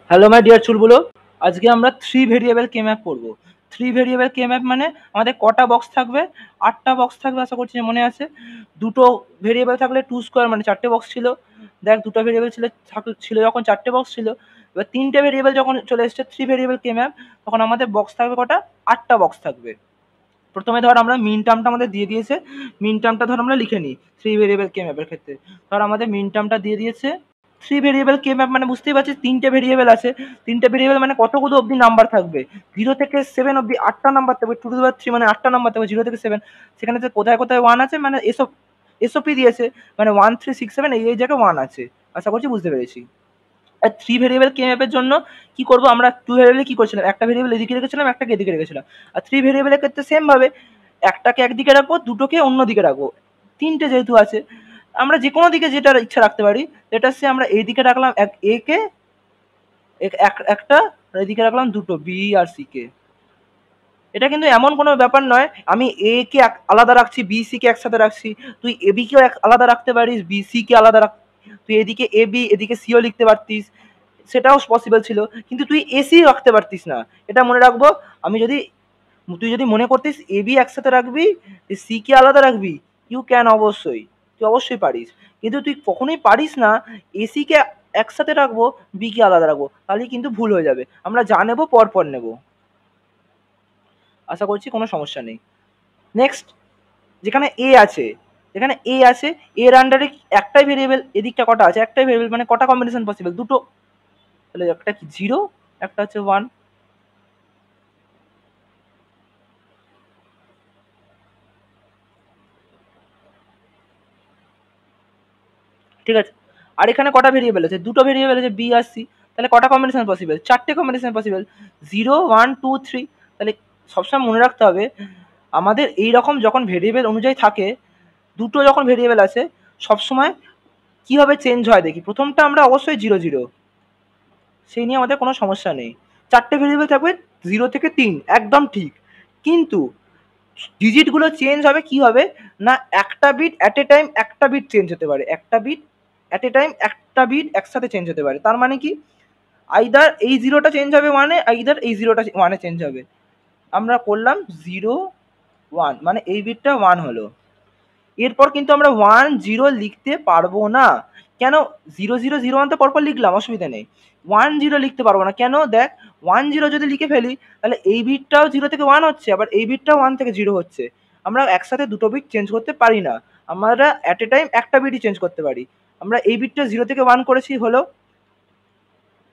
Hello my dear চুলগুলো, আজকে আমরা 3 ভেরিয়েবল কে ম্যাপ করবো। 3 ভেরিয়েবল কে ম্যাপ মানে আমাদের কটা বক্স থাকবে? 8টা বক্স থাকবে, আশা করছি মনে আছে। দুটো ভেরিয়েবল থাকলে 2 স্কোয়ার মানে 4টে বক্স ছিল। দেখ, দুটো ভেরিয়েবল ছিল যখন 4টে বক্স ছিল। এবার 3টে ভেরিয়েবল যখন চলে এসছে 3 ভেরিয়েবল কে ম্যাপ, তখন আমাদের বক্স থাকবে কটা? 8টা বক্স থাকবে। প্রথমে ধর আমরা মিন টার্মটা আমাদের দিয়ে দিয়েছে, মিন টার্মটা ধর আমরা লিখে নিই 3 ভেরিয়েবল কে ম্যাপের ক্ষেত্রে। ধর আমাদের মিন টার্মটা দিয়ে দিয়েছে। 3 ভেরিয়েবল কে ম্যাপ মানে বুঝতেই পারছিস, 3টে ভেরিয়েবল আছে। 3টে ভেরিয়েবল মানে কতগুলো অবধি নাম্বার থাকবে? 0 থেকে 7 অবধি 8টা নাম্বার থাকবে। 2 টু দি পাওয়ার 3 মানে 8টা নাম্বার থাকবে 0 থেকে 7। সেখানে যে কোথায় কোথায় 1 আছে মানে এসওপি দিয়েছে, মানে 1 3 6 7 এই জায়গায় 1 আছে। আশা করছি বুঝতে পেরেছি। আর 3 ভেরিয়েবল কে ম্যাপের জন্য কি করবো আমরা? 2 ভেরিয়েবলে কি করছিলাম, একটা ভেরিয়েবল এদিকে রেখেছিলাম, একটাকে এদিকে রেখেছিলাম। আর 3 ভেরিয়েবলের ক্ষেত্রে সেম ভাবে একটাকে একদিকে রাখবো, দুটোকে অন্য দিকে রাখবো। 3টে যেহেতু আছে, আমরা যে কোনো দিকে যেটা ইচ্ছা রাখতে পারি। যেটা হচ্ছে আমরা এইদিকে রাখলাম এ কে একটা, এদিকে রাখলাম দুটো বি আর সি কে। এটা কিন্তু এমন কোনো ব্যাপার নয় আমি এ কে আলাদা রাখছি, বি সি কে একসাথে রাখছি। তুই এ বি কেও আলাদা রাখতে পারিস, বি সি কে আলাদা রাখ। তুই এদিকে এ বি এদিকে সিও লিখতে পারতিস, সেটাও পসিবল ছিল। কিন্তু তুই এসি রাখতে পারতিস না, এটা মনে রাখবো। তুই যদি মনে করতিস এ বি একসাথে রাখবি, সি কে আলাদা রাখবি, ইউ ক্যান, অবশ্যই তুই অবশ্যই পারিস। কিন্তু তুই কখনোই পারিস না এসি কে একসাথে রাখবো, বি কে আলাদা রাখবো, তাহলে কিন্তু ভুল হয়ে যাবে। আমরা যা নেবো পরপর নেব। আশা করছি কোনো সমস্যা নেই। নেক্সট, যেখানে এ আছে, এর আন্ডারে একটাই ভেরিয়েবল, এদিকটা কটা আছে? একটাই ভেরিয়েবল মানে কটা কম্বিনেশন পসিবল? দুটো। তাহলে একটা কি 0, একটা হচ্ছে 1। ঠিক আছে। আর এখানে কটা ভেরিয়েবল আছে? দুটো ভেরিয়েবল আছে, বি আর সি। তাহলে কটা কম্বিনেশন পসিবল? 4টে কম্বিনেশন পসিবল, 0 1 2 3। তাহলে সবসময় মনে রাখতে হবে আমাদের এই রকম যখন ভেরিয়েবল অনুযায়ী থাকে, দুটো যখন ভেরিয়েবল আছে, সবসময় কিভাবে চেঞ্জ হয় দেখি। প্রথমটা আমরা অবশ্যই 0 0, সেই নিয়ে আমাদের কোনো সমস্যা নেই। 4টে ভেরিয়েবল থাকবে 0 থেকে 3, একদম ঠিক। কিন্তু ডিজিটগুলো চেঞ্জ হবে কি হবে না, একটা বিট অ্যাট এ টাইম একটা বিট চেঞ্জ হতে পারে, একটা বিট অ্যাট এ টাইম একটা বিট একসাথে চেঞ্জ হতে পারে। তার মানে কি, আইদার এই 0টা চেঞ্জ হবে 1-এ, আইদার এই 0টা 1-এ চেঞ্জ হবে। আমরা করলাম 0 1, মানে এই বিটটা 1 হলো। এরপর কিন্তু আমরা 1 0 লিখতে পারবো না। কেন? 0 0 0 1 তো পরপর লিখলাম, অসুবিধা নেই। 1 0 লিখতে পারবো না কেন? দেখ, 1 0 যদি লিখে ফেলি, তাহলে এই বিটটাও 0 থেকে 1 হচ্ছে, আবার এই বিটটাও 1 থেকে 0 হচ্ছে। আমরা একসাথে দুটো বিট চেঞ্জ করতে পারি না, আমরা অ্যাট এ টাইম একটা বিটই চেঞ্জ করতে পারি। আমরা এই বিটটা 0 থেকে 1 করেছি হলো,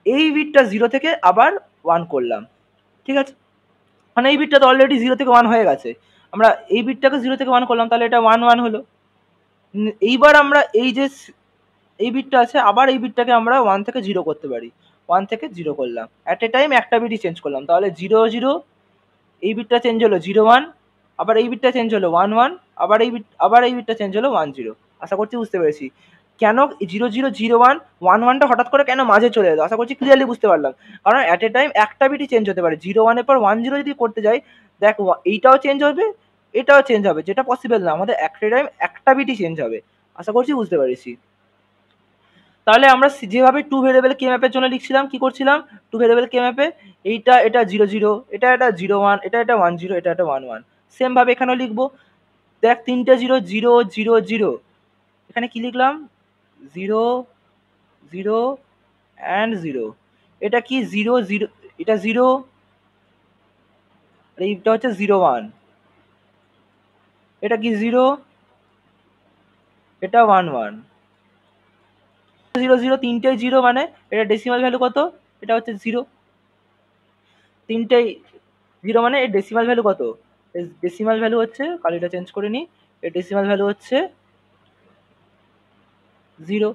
এই বিটটা 0 থেকে আবার 1 করলাম। ঠিক আছে, মানে এই বিটটা তো অলরেডি 0 থেকে 1 হয়ে গেছে। আমরা এই বিটটাকে 0 থেকে 1 করলাম, তাহলে এটা 1 1 হলো। এইবার আমরা এই যে এই বিটটা আছে, আবার এই বিটটাকে আমরা 1 থেকে 0 করতে পারি। 1 থেকে 0 করলাম, অ্যাট এ টাইম একটা বিটই চেঞ্জ করলাম। তাহলে 0 0, এই বিটটা চেঞ্জ হলো 0 1, আবার এই বিটটা চেঞ্জ হলো 1 1, আবার এই বিটটা চেঞ্জ হলো 1 0। আশা করছি বুঝতে পেরেছি কেন 0 0 0 1 1 1টা হঠাৎ করে কেন মাঝে চলে এলো। আশা করছি ক্লিয়ারলি বুঝতে পারলাম। কারণ অ্যাট এ টাইম একটা বিটই চেঞ্জ হতে পারে। 0 1 এর পর 1 0 যদি করতে যাই, দেখ এইটাও চেঞ্জ হবে, এটাও চেঞ্জ হবে, যেটা পসিবল না। আমাদের একটা টাইম একটা বিটই চেঞ্জ হবে। আশা করছি বুঝতে পেরেছি। তাহলে আমরা যেভাবে 2 ভেরিয়েবল কে ম্যাপের জন্য লিখছিলাম, কি করছিলাম? 2 ভেরিয়েবল কে ম্যাপে এটা 0 0, এটা 0 1, এটা 1 0, এটা 1 1। সেম ভাবে এখানেও লিখবো। দেখ, 3টে 0 0 0 0। এখানে কি লিখলাম? 0 0 অ্যান্ড 0। এটা কি 0 0, এটা 0, আর এইটা হচ্ছে 0 1। এটা কি 0, এটা 1 1। 0 0, তিনটেই 0, মানে এটা ডেসিমাল ভ্যালু কত? এটা হচ্ছে 0। তিনটেই 0 মানে এর ডেসিমাল ভ্যালু কত? ডেসিমাল ভ্যালু হচ্ছে, কালিটা চেঞ্জ করে নিই, এর ডেসিমাল ভ্যালু হচ্ছে 0।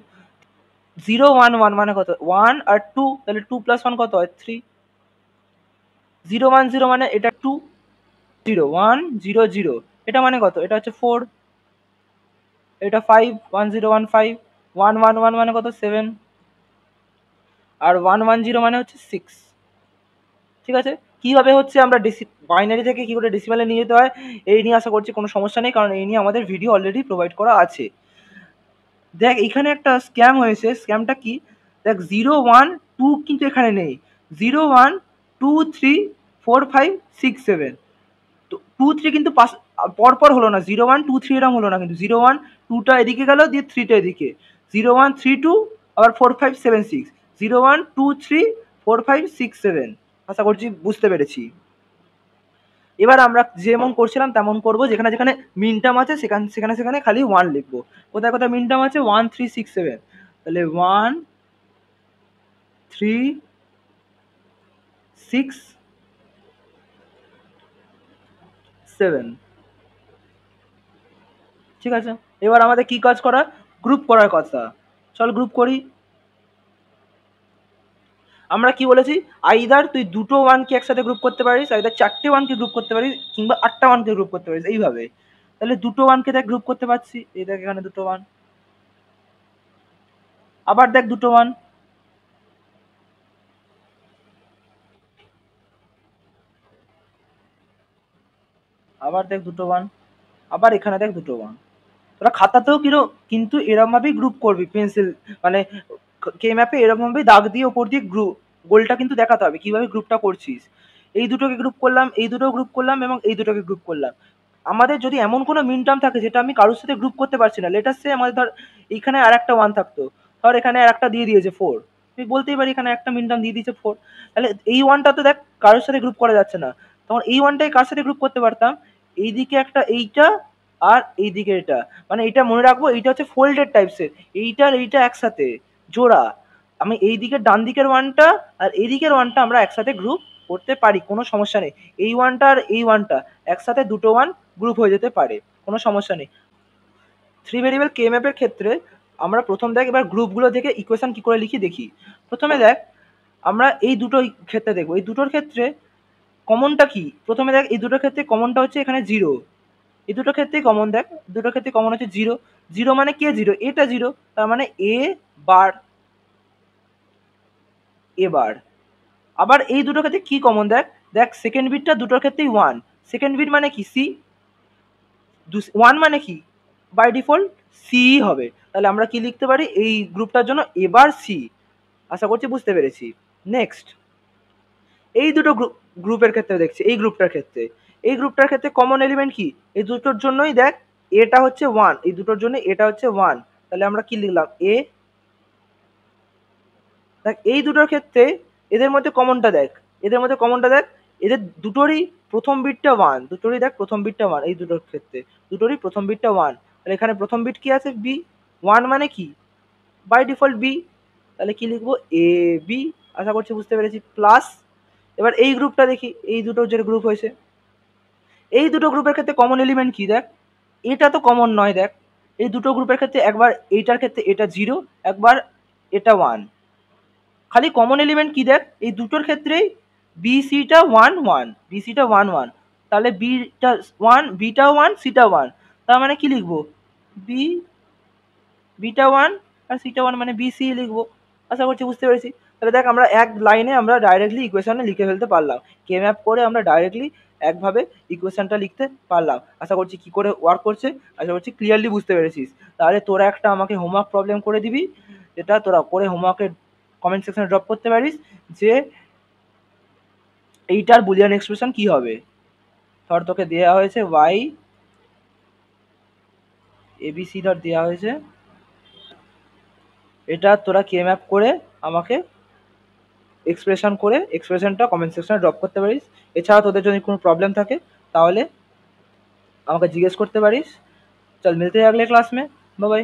0 1 1 মানে কত? 1 আর 2, তাহলে 2 প্লাস 1 কত হয়? 3। 0 1 0 মানে এটা 2। 0 1 0 0, এটা মানে কত? এটা হচ্ছে 4। এটা 5 1 0 1 5। 1 1 1 মানে কত? 7। আর 1 1 0 মানে হচ্ছে 6। ঠিক আছে, কিভাবে হচ্ছে আমরা বাইনারি থেকে কি করে ডেসিমালে নিয়ে যেতে হয়, এই নিয়ে আশা করছি কোনো সমস্যা নেই, কারণ এই নিয়ে আমাদের ভিডিও অলরেডি প্রোভাইড করা আছে। দেখ, এখানে একটা স্ক্যাম হয়েছে। স্ক্যামটা কি? দেখ, 0 1 টু কিন্তু এখানে নেই, 0 1 2 3 4 5 6 7, তো 2 3 কিন্তু পরপর হলো না, 0 1 2 3 এরকম হলো না, কিন্তু 0 1 2টা এদিকে গেল, দিয়ে 3টা এদিকে, 0 1 3 2 আবার 4 5 7 6, 0 1 2 3 4 5 6 7। আশা করছি বুঝতে পেরেছি। এবার আমরা যেমন করছিলাম তেমন করবো, যেখানে যেখানে মিন টার্ম আছে সেখানে সেখানে সেখানে খালি 1 লিখবো। কোথায় কোথায় মিন টার্ম আছে, 1 3 6 7, তাহলে 1 3 6 7, ঠিক আছে। এবার আমাদের কি কাজ করা, গ্রুপ করার কথা। চল গ্রুপ করি। আমরা কি বলেছি, আইদার তুই দুটো ওয়ানকে একসাথে গ্রুপ করতে পারিস, আইদার চারটে ওয়ানকে গ্রুপ করতে পারিস, কিংবা 8টা ওয়ানকে গ্রুপ করতে পারিস, এইভাবে। তাহলে দুটো ওয়ানকে দেখ গ্রুপ করতে পারছি, এই দেখ এখানে দুটো ওয়ান, আবার দেখ দুটো ওয়ান, আবার দেখ দুটো ওয়ান, আবার এখানে দেখ দুটো ওয়ান। তোরা খাতাতেও কিন্তু এরকম ভাবেই গ্রুপ করবি, পেন্সিল মানে কে ম্যাপে এরকম ভাবেই দাগ দিয়ে ওপর দিয়ে গ্রুপ গোলটা কিন্তু দেখাতে হবে কিভাবে গ্রুপটা করছিস। এই দুটোকে গ্রুপ করলাম, এই দুটো গ্রুপ করলাম, এবং এই দুটোকে গ্রুপ করলাম। আমাদের যদি এমন কোনো মিন টার্ম থাকে যেটা আমি কারোর সাথে গ্রুপ করতে পারছি না, লেটার সে আমাদের ধর এইখানে আর একটা ওয়ান থাকতো, ধর এখানে আর একটা দিয়ে দিয়েছে 4, আমি বলতেই পারি এখানে একটা মিন টার্ম দিয়ে দিয়েছে 4, তাহলে এই ওয়ানটা তো দেখ কারোর সাথে গ্রুপ করা যাচ্ছে না, তখন এই ওয়ানটাই কার সাথে গ্রুপ করতে পারতাম, এইদিকে একটা এইটা, আর এইদিকে এটা, মানে এটা মনে রাখবো এইটা হচ্ছে ফোল্ডেড টাইপসের, এইটা আর এইটা একসাথে জোড়া, আমি এই দিকের ডান দিকের ওয়ানটা আর এই দিকের ওয়ানটা আমরা একসাথে গ্রুপ করতে পারি, কোনো সমস্যা নেই। এই ওয়ানটা আর এই ওয়ানটা একসাথে দুটো ওয়ান গ্রুপ হয়ে যেতে পারে, কোনো সমস্যা নেই। 3 ভেরিয়েবল কে ম্যাপের ক্ষেত্রে আমরা প্রথম দেখ এবার গ্রুপগুলো থেকে ইকুয়েশন কি করে লিখি দেখি। প্রথমে দেখ আমরা এই দুটো ক্ষেত্রে দেখবো, এই দুটোর ক্ষেত্রে কমনটা কি, প্রথমে দেখ এই দুটোর ক্ষেত্রে কমনটা হচ্ছে এখানে 0, এই দুটোর ক্ষেত্রেই কমন, দেখ দুটোর ক্ষেত্রে কমন হচ্ছে 0, 0 মানে কে 0, এটা 0, তার মানে এ বার, এবার আবার এই দুটোর ক্ষেত্রে কি কমন, দেখ দেখ সেকেন্ড বিটটা দুটোর ক্ষেত্রেই 1, সেকেন্ড বিট মানে কি সি, 1 মানে কি বাই ডিফল্ট সি হবে, তাহলে আমরা কি লিখতে পারি এই গ্রুপটার জন্য এবার সি। আশা করছি বুঝতে পেরেছি। নেক্সট এই দুটো গ্রুপের ক্ষেত্রে দেখছি, এই গ্রুপটার ক্ষেত্রে কমন এলিমেন্ট কি, এই দুটোর জন্যই দেখ এটা হচ্ছে 1, এই দুটোর জন্য এটা হচ্ছে 1, তাহলে আমরা কি লিখলাম এ। দেখ এই দুটোর ক্ষেত্রে এদের মধ্যে কমনটা দেখ, এদের দুটোরই প্রথম বিটটা 1, দুটোরই দেখ প্রথম বিটটা 1, এই দুটোর ক্ষেত্রে দুটোরই প্রথম বিটটা 1, তাহলে এখানে প্রথম বিট কি আছে বি, 1 মানে কি বাই ডিফল্ট বি, তাহলে কি লিখবো এ বি। আশা করছি বুঝতে পেরেছি। প্লাস এবার এই গ্রুপটা দেখি, এই দুটো যে গ্রুপ হয়েছে, এই দুটো গ্রুপের ক্ষেত্রে কমন এলিমেন্ট কি, দেখ এটা তো কমন নয়, দেখ এই দুটো গ্রুপের ক্ষেত্রে একবার এইটার ক্ষেত্রে এটা 0, একবার এটা 1, খালি কমন এলিমেন্ট কি দেখ এই দুটোর ক্ষেত্রেই বিসিটা 1 1, বিসিটা 1 1, তাহলে বিটা 1 বিটা 1 সিটা 1, তার মানে কি লিখবো বি বিটা 1 আর সিটা 1 মানে বিসি লিখবো। আশা করছি বুঝতে পেরেছি। তাহলে দেখ আমরা এক লাইনে আমরা ডাইরেক্টলি ইকুয়েশনে লিখে ফেলতে পারলাম, কে ম্যাপ করে আমরা ডাইরেক্টলি একভাবে ইকুয়েশনটা লিখতে পারলাম। আশা করছি কি করে ওয়ার্ক করছে, আশা করছি ক্লিয়ারলি বুঝতে পেরেছিস। তাহলে তোরা একটা আমাকে হোমওয়ার্ক প্রবলেম করে দিবি, যেটা তোরা করে হোমওয়ার্কের কমেন্ট সেকশনে ড্রপ করতে পারিস, যে এইটার বুলিয়ান এক্সপ্রেশন কি হবে। ধর তোকে দেওয়া হয়েছে ওয়াই এবিসি ধর দেওয়া হয়েছে, এটা তোরা কে ম্যাপ করে আমাকে এক্সপ্রেশন করে এক্সপ্রেশনটা কমেন্ট সেকশনে ড্রপ করতে পারিস। এছাড়া তোদের যদি কোনো প্রবলেম থাকে তাহলে আমাকে জিজ্ঞেস করতে পারিস। চল মিলতে हैं अगले क्लास में, बाय बाय।